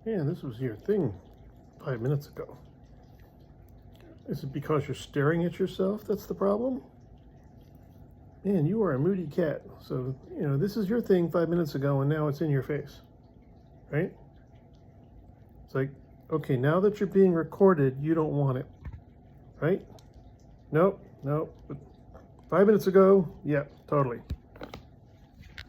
Man, this was your thing 5 minutes ago. Is it because you're staring at yourself that's the problem? Man, you are a moody cat. So, this is your thing 5 minutes ago and now it's in your face, right? It's like, okay, now that you're being recorded, you don't want it, right? Nope. But 5 minutes ago, yeah, totally.